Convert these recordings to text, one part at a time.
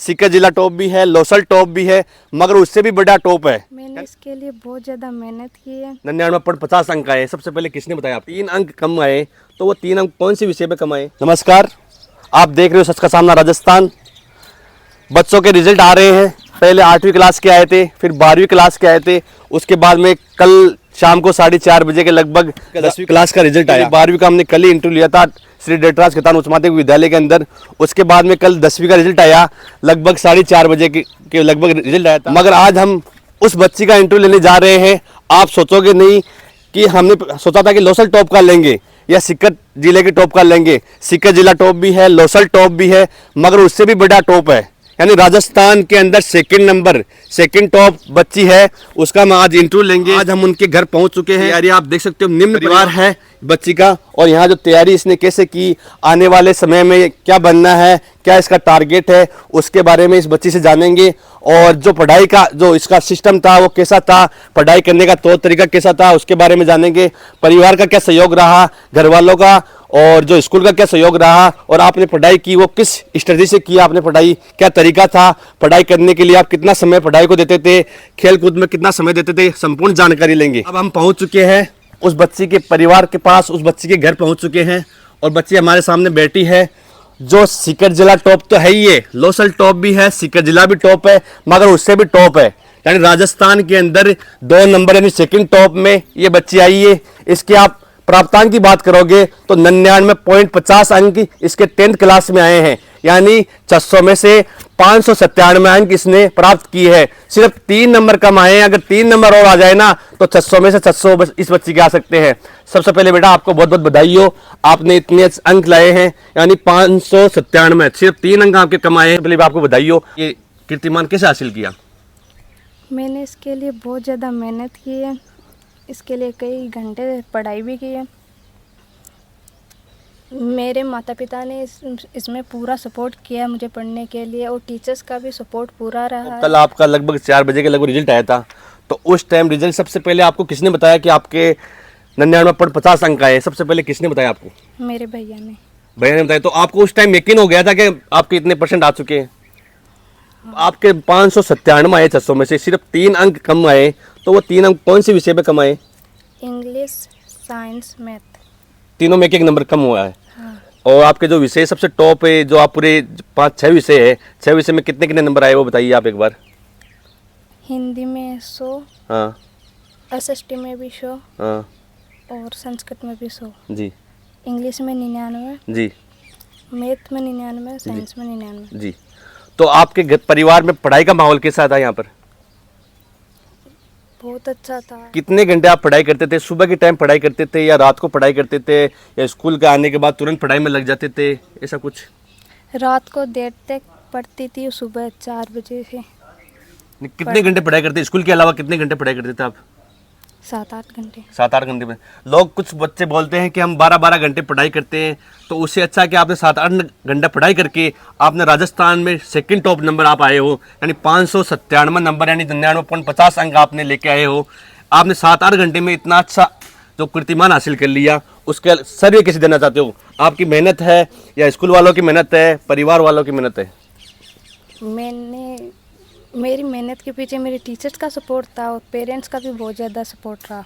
सीकर जिला टॉप भी है, लोसल टॉप भी है, मगर उससे भी बड़ा टॉप है। मैंने इसके लिए बहुत ज़्यादा मेहनत की है। 99.50 अंक आए। सबसे पहले किसने बताया? आप 3 अंक कम आए, तो वो 3 अंक कौन से विषय में कम आए? नमस्कार, आप देख रहे हो सच का सामना राजस्थान। बच्चों के रिजल्ट आ रहे हैं। पहले 8वीं क्लास के आए थे, फिर 12वीं क्लास के आए थे, उसके बाद में कल शाम को 4:30 बजे के लगभग 10वीं क्लास का रिजल्ट आया। 12वीं का हमने कल ही इंटरव्यू लिया था श्री डेटराज खतान उच्च माध्यमिक विद्यालय के अंदर। उसके बाद में कल 10वीं का रिजल्ट आया, लगभग 4:30 बजे के लगभग रिजल्ट आया था। मगर आज हम उस बच्ची का इंटरव्यू लेने जा रहे हैं। आप सोचोगे नहीं कि हमने सोचा था कि लोसल टॉप का लेंगे या सीकर जिले के टॉप का लेंगे। सीकर जिला टॉप भी है, लोसल टॉप भी है, मगर उससे भी बड़ा टॉप है। यानी राजस्थान के अंदर सेकंड टॉप बच्ची है, उसका हम आज इंटरव्यू लेंगे। आज हम उनके घर पहुंच चुके हैं। यार आप देख सकते हो निम्न परिवार है बच्ची का, और यहाँ जो तैयारी इसने कैसे की, आने वाले समय में क्या बनना है, क्या इसका टारगेट है, उसके बारे में इस बच्ची से जानेंगे। और जो पढ़ाई का जो इसका सिस्टम था वो कैसा था, पढ़ाई करने का तौर तरीका कैसा था, उसके बारे में जानेंगे। परिवार का क्या सहयोग रहा, घर वालों का, और जो स्कूल का क्या सहयोग रहा, और आपने पढ़ाई की वो किस स्ट्रेटजी से किया आपने पढ़ाई, क्या तरीका था पढ़ाई करने के लिए, आप कितना समय पढ़ाई को देते थे, खेल कूद में कितना समय देते थे, संपूर्ण जानकारी लेंगे। अब हम पहुंच चुके हैं उस बच्ची के परिवार के पास, उस बच्ची के घर पहुंच चुके हैं, और बच्ची हमारे सामने बैठी है। जो सीकर जिला टॉप तो है ही है, लोसल टॉप भी है, सीकर जिला भी टॉप है, मगर उससे भी टॉप है। यानी राजस्थान के अंदर 2 नंबर यानी सेकंड टॉप में ये बच्ची आई है। इसके आप प्राप्तांक की बात करोगे तो 99.50 अंक इसके 10th क्लास में आए हैं। यानी 600 में से 597 अंक इसने प्राप्त किए हैं। सिर्फ 3 नंबर कम आए हैं। अगर 3 नंबर और आ जाए ना तो 600 में से 600 इस बच्ची के आ सकते हैं। सबसे पहले बेटा आपको बहुत बहुत बधाई हो, आपने इतने अंक लाए हैं। यानी 597 सिर्फ 3 अंक आपके कम आए हैं। पहले आपको बधाई हो। ये कीर्तिमान कैसे हासिल किया? मैंने इसके लिए बहुत ज़्यादा मेहनत की है। इसके लिए कई घंटे पढ़ाई भी की है। मेरे माता पिता ने इसमें पूरा सपोर्ट किया मुझे पढ़ने के लिए, और टीचर्स का भी सपोर्ट पूरा रहा है। कल आपका लगभग 4 बजे के लगभग रिजल्ट आया था, तो उस टाइम रिजल्ट सबसे पहले आपको किसने बताया कि आपके 99.50 अंक आए? सबसे पहले किसने बताया आपको? मेरे भैया ने। भैया ने बताया। तो आपको उस टाइम यकीन हो गया था कि आपके इतने परसेंट आ चुके हैं? आपके 597 आए 600 में से, सिर्फ 3 अंक कम आए, तो वो 3 अंक कौन से विषय में कम आए? इंग्लिश, साइंस, मैथ, तीनों में 1-1 नंबर कम हुआ है। हाँ। और आपके जो विषय सबसे टॉप है, जो आप पूरे 5-6 विषय है, 6 विषय में कितने कितने नंबर आए वो बताइए आप एक बार। हिंदी में 100, हाँ SST में भी 100, हाँ और संस्कृत में भी 100, जी इंग्लिश में 99, जी मैथ में 99, साइंस में 99। जी। तो आपके परिवार में पढ़ाई का माहौल कैसा था यहाँ पर? बहुत अच्छा था। कितने घंटे आप पढ़ाई करते थे? सुबह के टाइम पढ़ाई करते थे या रात को पढ़ाई करते थे, या स्कूल के आने के बाद तुरंत पढ़ाई में लग जाते थे, ऐसा कुछ? रात को देर तक पढ़ती थी, सुबह 4 बजे से। कितने घंटे पढ़ाई करते? स्कूल के अलावा कितने घंटे पढ़ाई करते थे आप? 7-8 घंटे। 7-8 घंटे में। लोग कुछ बच्चे बोलते हैं कि हम 12-12 घंटे पढ़ाई करते हैं, तो उससे अच्छा कि आपने 7-8 घंटा पढ़ाई करके आपने राजस्थान में सेकंड टॉप नंबर आप आए हो। यानी 597 नंबर यानी 99.50 अंक आपने लेके आए हो। आपने 7-8 घंटे में इतना अच्छा जो कीर्तिमान हासिल कर लिया, उसके सर्वे कैसे देना चाहते हो? आपकी मेहनत है या स्कूल वालों की मेहनत है, परिवार वालों की मेहनत है? मेरी मेहनत के पीछे मेरे टीचर्स का सपोर्ट था, और पेरेंट्स का भी बहुत ज़्यादा सपोर्ट रहा।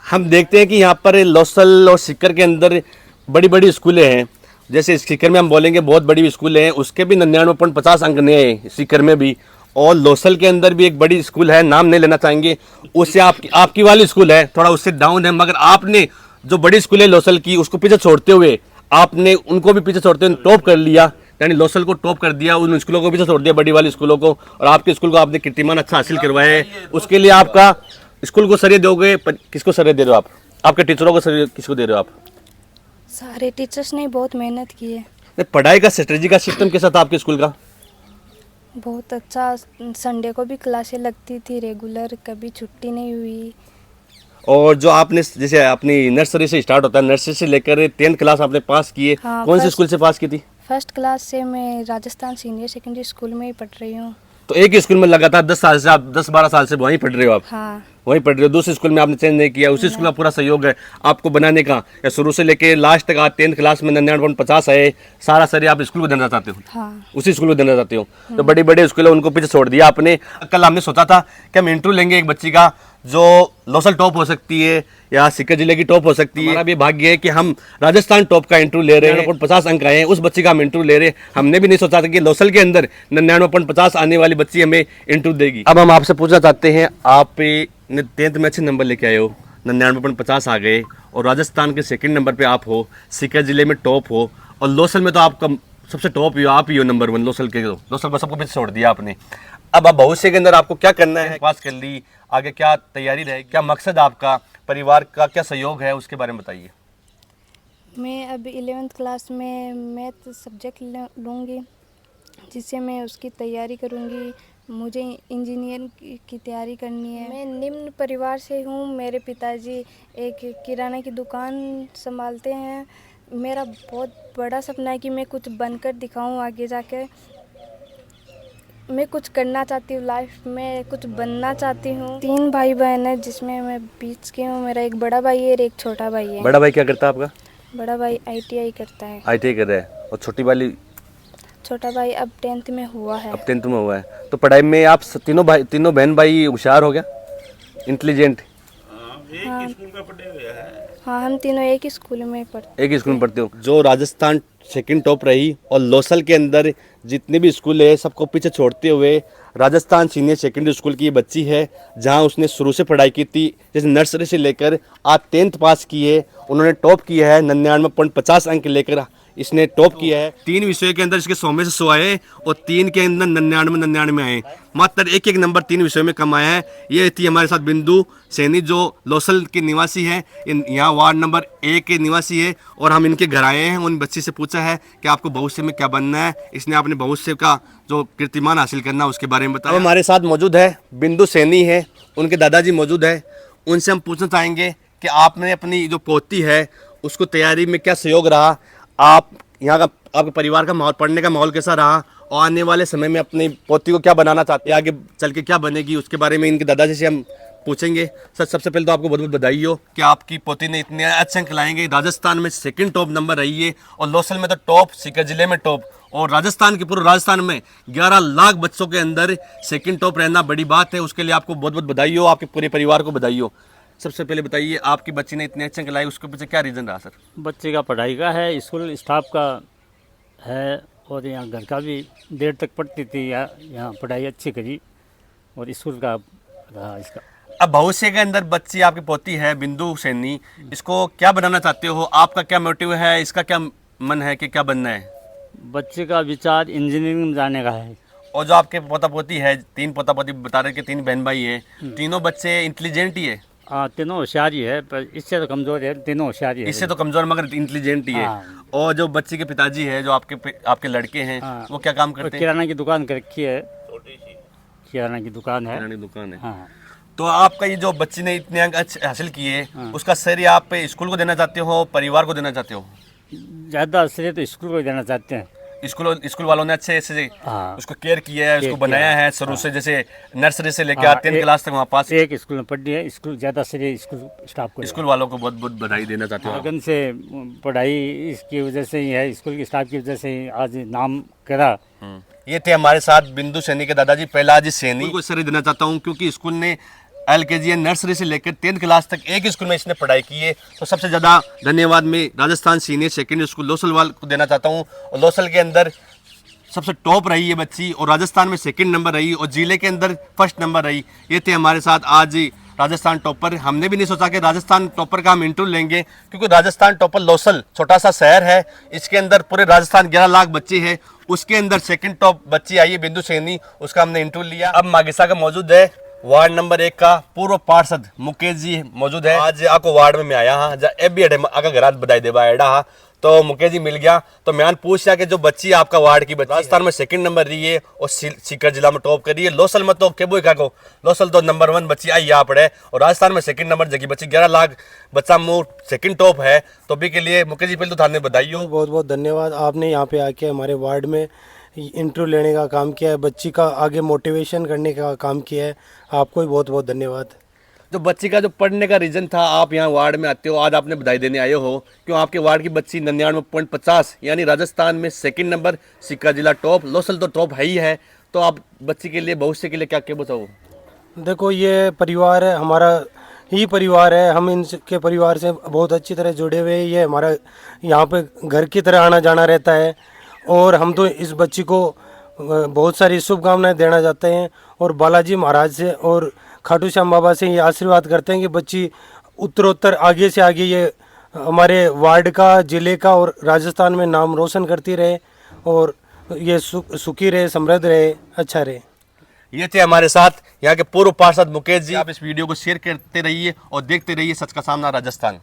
हम देखते हैं कि यहाँ पर लोसल और सीकर के अंदर बड़ी बड़ी स्कूलें हैं। जैसे सीकर में हम बोलेंगे बहुत बड़ी स्कूलें हैं, उसके भी 99.50 अंक नहीं है सीकर में भी। और लोसल के अंदर भी एक बड़ी स्कूल है, नाम नहीं लेना चाहेंगे, उससे आपकी वाली स्कूल है थोड़ा उससे डाउन है। मगर आपने जो बड़ी स्कूल है लोसल की, उसको पीछे छोड़ते हुए आपने उनको भी पीछे छोड़ते हुए टॉप कर लिया। यानी लोसल को टॉप कर दिया, उन स्कूलों को पीछे छोड़ दिया, बड़ी वाली स्कूलों को, और आपके स्कूल को आपने कीर्तिमान अच्छा हासिल करवाया है। उसके लिए आपका स्कूल को श्रेय दोगे? किसको श्रेय दे रहे हो आप? आपके टीचरों को श्रेय किसको दे रहे हो आप? सारे टीचर्स ने बहुत मेहनत की है। पढ़ाई का स्ट्रेटजी का सिस्टम कैसा था आपके स्कूल का? बहुत अच्छा। संडे को भी क्लासें लगती थी रेगुलर, कभी छुट्टी नहीं हुई। और जो आपने जैसे अपनी नर्सरी से स्टार्ट होता है, नर्सरी से लेकर 10th क्लास आपने पास किए, हाँ, कौन से स्कूल से पास की थी? 1st क्लास से मैं राजस्थान सीनियर सेकेंडरी स्कूल में ही पढ़ रही हूँ। तो एक ही स्कूल में लगातार 10 साल से आप 10-12 साल से वहीं पढ़ रहे हो आप? हाँ। वहीं पढ़ रहे हो, दूसरे स्कूल में आपने चेंज नहीं किया, उसी स्कूल का पूरा सहयोग है आपको बनाने का, या शुरू से लेके लास्ट तक आज 10th क्लास में 99.50 आए, सारा सर आप स्कूल को देना चाहते हो? हाँ। उसी स्कूल को देना चाहते हो? तो बड़े बड़े स्कूल है उनको पीछे छोड़ दिया आपने। कल हमने सोचा था कि हम इंटरव्यू लेंगे एक बच्ची का जो लोसल टॉप हो सकती है या सीकर जिले की टॉप हो सकती है। हमारा भी भाग्य है कि हम राजस्थान टॉप का इंटरव्यू ले रहे हैं, 50 अंक आए हैं, उस बच्ची का हम इंटरव्यू ले रहे हैं। हमने भी नहीं सोचा था कि लोसल के अंदर 99.50 आने वाली बच्ची हमें इंटरव्यू देगी। अब हम आपसे पूछना चाहते हैं, आप 10th में अच्छे नंबर लेके आए हो, 99.50 आ गए, और राजस्थान के 2nd नंबर पे आप हो, सीकर जिले में टॉप हो, और लोसल में तो आपका सबसे टॉप ही हो, आप ही हो नंबर 1 लोसल के। लोसल बस सबको पीछे छोड़ दिया आपने। अब आप भविष्य के अंदर आपको क्या करना है? पास कर ली, आगे क्या तैयारी रहेगी, क्या मकसद आपका, परिवार का क्या सहयोग है, उसके बारे में बताइए। मैं अभी 11th क्लास में मैथ सब्जेक्ट लूँगी, जिससे मैं उसकी तैयारी करूँगी। मुझे इंजीनियर की तैयारी करनी है। मैं निम्न परिवार से हूँ। मेरे पिताजी एक किराना की दुकान संभालते हैं। मेरा बहुत बड़ा सपना है कि मैं कुछ बनकर दिखाऊं आगे जाके। मैं कुछ करना चाहती हूँ लाइफ में, कुछ बनना चाहती हूँ। 3 भाई बहन है, जिसमें मैं बीच की हूँ। मेरा एक बड़ा भाई है और एक छोटा भाई है। बड़ा भाई क्या करता है आपका? बड़ा भाई ITI करता है। ITI कर रहा है, और छोटी वाली? छोटा भाई अब 10th में हुआ है। अब 10th में हुआ है। तो पढ़ाई में आप तीनों बहन भाई होशियार हो गया, इंटेलिजेंट? हाँ, हम तीनों एक ही स्कूल में पढ़ते। एक ही स्कूल में पढ़ते हो। जो राजस्थान 2nd टॉप रही, और लोसल के अंदर जितने भी स्कूल है सबको पीछे छोड़ते हुए राजस्थान सीनियर सेकेंडरी स्कूल की ये बच्ची है, जहां उसने शुरू से पढ़ाई की थी, जैसे नर्सरी से लेकर आज 10th पास की है। उन्होंने टॉप किया है, 99.50 अंक लेकर इसने टॉप किया है। 3 विषयों के अंदर इसके 100 में से 100 आए, और 3 के अंदर 99 आए। मात्र एक नंबर 3 विषयों में कम आया है। ये थी हमारे साथ बिंदु सैनी, जो लोसल के निवासी है, यहाँ वार्ड नंबर 1 के निवासी है, और हम इनके घर आए हैं। उन बच्ची से पूछा है कि आपको भविष्य में क्या बनना है, इसने अपने भविष्य का जो कीर्तिमान हासिल करना है उसके बारे में बताया। हमारे साथ मौजूद है बिंदु सैनी है, उनके दादाजी मौजूद है। उनसे हम पूछना चाहेंगे कि आपने अपनी जो पोती है उसको तैयारी में क्या सहयोग रहा, आप यहाँ का आपके परिवार का माहौल, पढ़ने का माहौल कैसा रहा, और आने वाले समय में अपनी पोती को क्या बनाना चाहते हैं, आगे चल के क्या बनेगी, उसके बारे में इनके दादाजी से हम पूछेंगे। सर, सबसे पहले तो आपको बहुत बहुत बधाई हो कि आपकी पोती ने इतने अच्छे अंक लाएंगे। राजस्थान में 2nd टॉप नंबर रही है, और लोसल में तो टॉप, सीकर जिले में टॉप, और राजस्थान के पूरे राजस्थान में 11 लाख बच्चों के अंदर 2nd टॉप रहना बड़ी बात है। उसके लिए आपको बहुत बहुत बधाई हो, आपके पूरे परिवार को बधाई हो। सबसे पहले बताइए, आपकी बच्ची ने इतने अच्छे अंक लाए, उसके पीछे क्या रीज़न रहा सर? बच्चे का पढ़ाई का है, स्कूल स्टाफ का है, और यहाँ घर का भी देर तक पढ़ती थी, यहाँ पढ़ाई अच्छी करी, और स्कूल का रहा इसका। अब भविष्य के अंदर बच्ची आपकी पोती है बिंदु सैनी, इसको क्या बनाना चाहते हो, आपका क्या मोटिव है, इसका क्या मन है कि क्या बनना है? बच्चे का विचार इंजीनियरिंग में जाने का है। और जो आपके पोता पोती है, 3 पोता पोती बता रहे कि 3 बहन भाई है, तीनों बच्चे इंटेलिजेंट ही है? हाँ, तीनों होशियारी है, पर इससे तो कमज़ोर है, तीनों होशियारी है। इससे तो कमजोर मगर इंटेलिजेंट ही है। हाँ। और जो बच्ची के पिताजी है, जो आपके लड़के हैं, हाँ। वो क्या काम करते हैं? किराना की दुकान कर रखी है, किराना की दुकान है। किराने की दुकान है। हाँ। तो आपका ये जो बच्ची ने इतने अंक अच्छे हासिल किए, उसका श्रेय आप स्कूल को देना चाहते हो, परिवार को देना चाहते हो? ज़्यादा श्रेय तो स्कूल को देना चाहते हैं। स्कूल वालों ने अच्छे से हाँ। उसको केयर किया है, उसको बनाया है शुरू से, जैसे नर्सरी से लेकर हाँ, 10th क्लास तक वहाँ पास। एक स्कूल में पढ़ी है, स्कूल ज़्यादा श्रेय स्कूल स्टाफ को। स्कूल वालों को बहुत बहुत बधाई देना चाहते हो? लगन से पढ़ाई इसकी वजह से ही है, स्कूल की स्टाफ की वजह से ही आज नाम करा। ये थे हमारे साथ बिंदु सैनी के दादाजी प्रहलाद जी सैनी को श्रेय देना चाहता हूँ, क्योंकि स्कूल ने LKG नर्सरी से लेकर 10th क्लास तक एक स्कूल में इसने पढ़ाई की है। तो सबसे ज़्यादा धन्यवाद मैं Rajasthan senior secondary school Losal वाल को देना चाहता हूँ। और लोसल के अंदर सबसे टॉप रही है बच्ची, और राजस्थान में 2nd नंबर रही, और जिले के अंदर 1st नंबर रही। ये थे हमारे साथ आज राजस्थान टॉपर। हमने भी नहीं सोचा कि राजस्थान टॉपर का हम इंटरव्यू लेंगे, क्योंकि राजस्थान टॉपर लोसल छोटा सा शहर है, इसके अंदर पूरे राजस्थान 11 लाख बच्चे हैं, उसके अंदर 2nd टॉप बच्ची आई है बिंदु सैनी, उसका हमने इंटरव्यू लिया। अब मागिसा का मौजूद है वार्ड नंबर 1 का पूर्व पार्षद मुकेश जी मौजूद है। आज आपको वार्ड में मैं आया हाँ, जब ए बी आका घरात बधाई देवा एडा हाँ, तो मुकेश जी मिल गया। तो मैं पूछ रहा कि जो बच्ची आपका वार्ड की बच्ची राजस्थान में 2nd नंबर रही है, और सीकर जिला में टॉप करी है, लोसल में तो केबो का को लोसल तो नंबर 1 बच्ची आई यहाँ पड़े, और राजस्थान में 2nd नंबर जगह बच्ची 11 लाख बच्चा मुँह 2nd टॉप है। तो भी के लिए मुकेश जी पहले तो थाने बधाई हो। बहुत बहुत धन्यवाद, आपने यहाँ पे आके हमारे वार्ड में इंटरव्यू लेने का काम किया है, बच्ची का आगे मोटिवेशन करने का काम किया है, आपको भी बहुत बहुत धन्यवाद। जो बच्ची का जो पढ़ने का रीज़न था, आप यहाँ वार्ड में आते हो, आज आपने बधाई देने आए हो क्यों? आपके वार्ड की बच्ची 99.50 यानी राजस्थान में सेकंड नंबर, सिक्का जिला टॉप, लोसल तो टॉप है ही है। तो आप बच्ची के लिए, भविष्य के लिए क्या क्या बताओ? देखो ये परिवार है, हमारा ही परिवार है, हम इनके परिवार से बहुत अच्छी तरह जुड़े हुए हैं। ये हमारा यहाँ पे घर की तरह आना जाना रहता है और हम तो इस बच्ची को बहुत सारी शुभकामनाएं देना चाहते हैं और बालाजी महाराज से और खाटू श्याम बाबा से ये आशीर्वाद करते हैं कि बच्ची उत्तरोत्तर आगे से आगे ये हमारे वार्ड का, जिले का और राजस्थान में नाम रोशन करती रहे और ये सुखी रहे, समृद्ध रहे, अच्छा रहे। ये थे हमारे साथ यहाँ के पूर्व पार्षद मुकेश जी। आप इस वीडियो को शेयर करते रहिए और देखते रहिए सच का सामना राजस्थान।